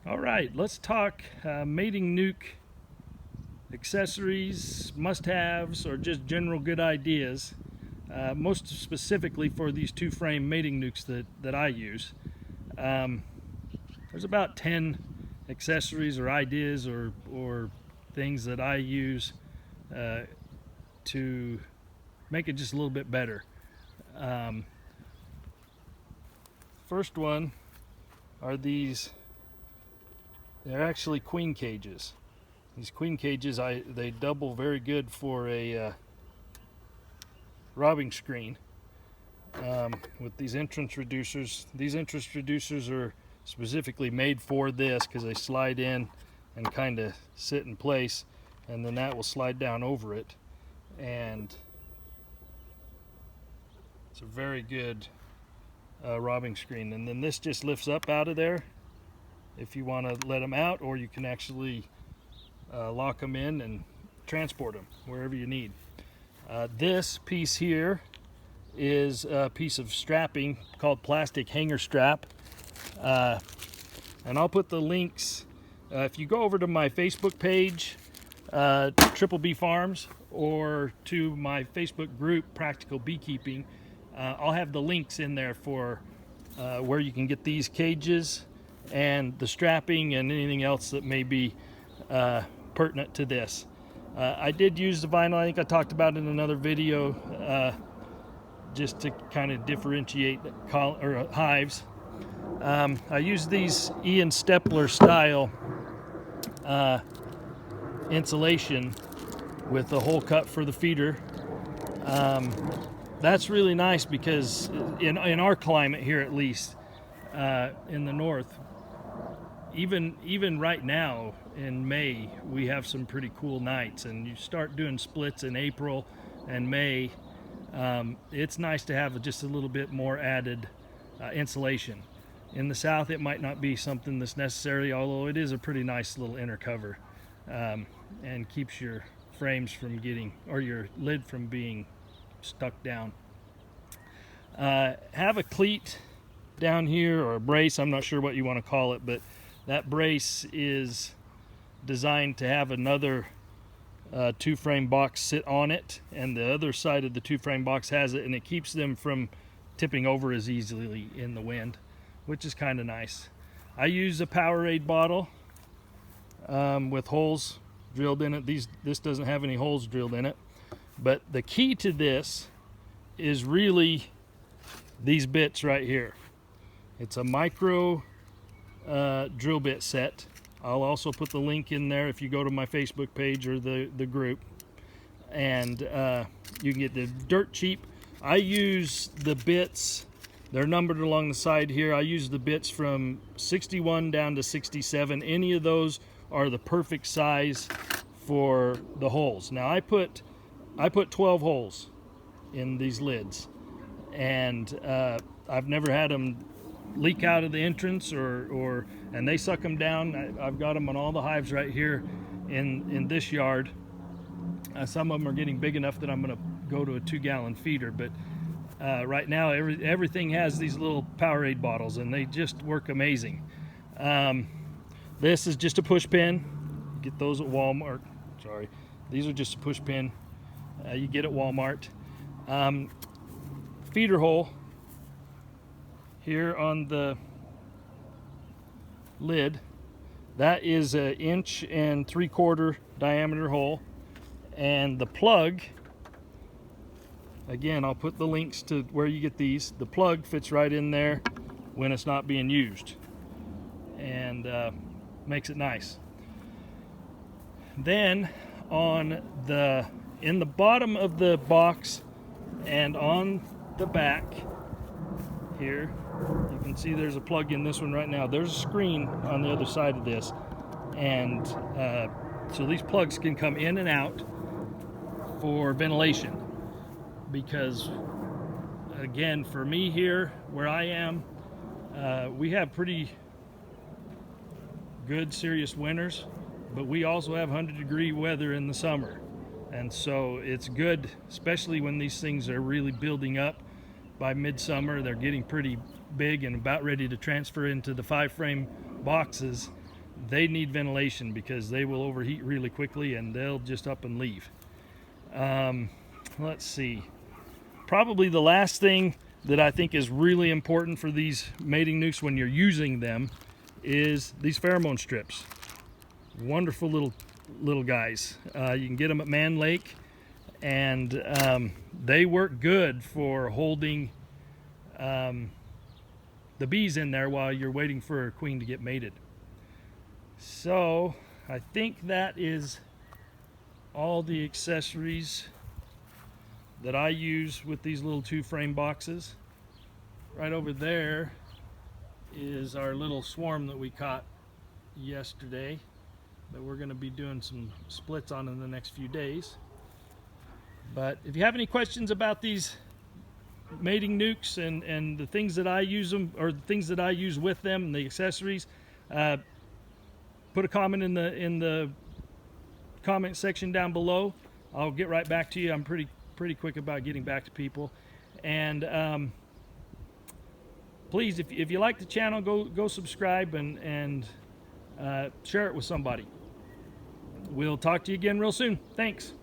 All right, let's talk mating nuc accessories, must-haves, or just general good ideas. Most specifically for these two frame mating nucs that I use. There's about 10 accessories or ideas or things that I use to make it just a little bit better. First one are these. They're actually queen cages. These queen cages, they double very good for a robbing screen with these entrance reducers. These entrance reducers are specifically made for this because they slide in and kind of sit in place, and then that will slide down over it, and it's a very good robbing screen. And then this just lifts up out of there if you want to let them out, or you can actually lock them in and transport them wherever you need. This piece here is a piece of strapping called plastic hanger strap, and I'll put the links if you go over to my Facebook page, Triple B Farms, or to my Facebook group, Practical Beekeeping. I'll have the links in there for where you can get these cages and the strapping and anything else that may be pertinent to this. I did use the vinyl. I think I talked about it in another video, just to kind of differentiate hives. I use these Ian Stepler style insulation with the hole cut for the feeder. That's really nice because in our climate here, at least in the north, even right now in May, we have some pretty cool nights, and you start doing splits in April and May. It's nice to have just a little bit more added insulation. In the south, it might not be something that's necessary, although it is a pretty nice little inner cover, and keeps your frames from getting, or your lid from being stuck down. Have a cleat down here, or a brace, I'm not sure what you want to call it, but that brace is designed to have another two frame box sit on it, and the other side of the two frame box has it, and it keeps them from tipping over as easily in the wind, which is kind of nice. I use a Powerade bottle with holes drilled in it. This doesn't have any holes drilled in it, but the key to this is really these bits right here. It's a micro drill bit set. I'll also put the link in there if you go to my Facebook page or the group, and you can get the dirt cheap. I use the bits, they're numbered along the side here. I use the bits from 61 down to 67. Any of those are the perfect size for the holes. Now I put 12 holes in these lids, and I've never had them leak out of the entrance and they suck them down. I've got them on all the hives right here in this yard. Some of them are getting big enough that I'm going to go to a 2-gallon feeder, but right now everything has these little Powerade bottles, and they just work amazing. This is just a push pin. Get those at Walmart. Sorry, these are just a push pin you get at Walmart. Feeder hole here on the lid, that is an 1 3/4 inch diameter hole, and the plug, again, I'll put the links to where you get these. The plug fits right in there when it's not being used, and makes it nice. Then in the bottom of the box and on the back here, you can see there's a plug in this one right now. There's a screen on the other side of this, and so these plugs can come in and out for ventilation, because again, for me here where I am, we have pretty good serious winters, but we also have 100-degree weather in the summer, and so it's good, especially when these things are really building up. By midsummer, they're getting pretty big and about ready to transfer into the 5-frame boxes. they need ventilation because they will overheat really quickly and they'll just up and leave. Let's see. Probably the last thing that I think is really important for these mating nucs when you're using them is these pheromone strips. Wonderful little guys. You can get them at Man Lake, and they work good for holding the bees in there while you're waiting for a queen to get mated. So I think that is all the accessories that I use with these little 2-frame boxes. Right over there is our little swarm that we caught yesterday that we're going to be doing some splits on in the next few days. But if you have any questions about these mating nucs and the things that I use them, or the things that I use with them and the accessories, put a comment in the comment section down below. I'll get right back to you. I'm pretty quick about getting back to people. And please, if you like the channel, go subscribe and share it with somebody. We'll talk to you again real soon. Thanks.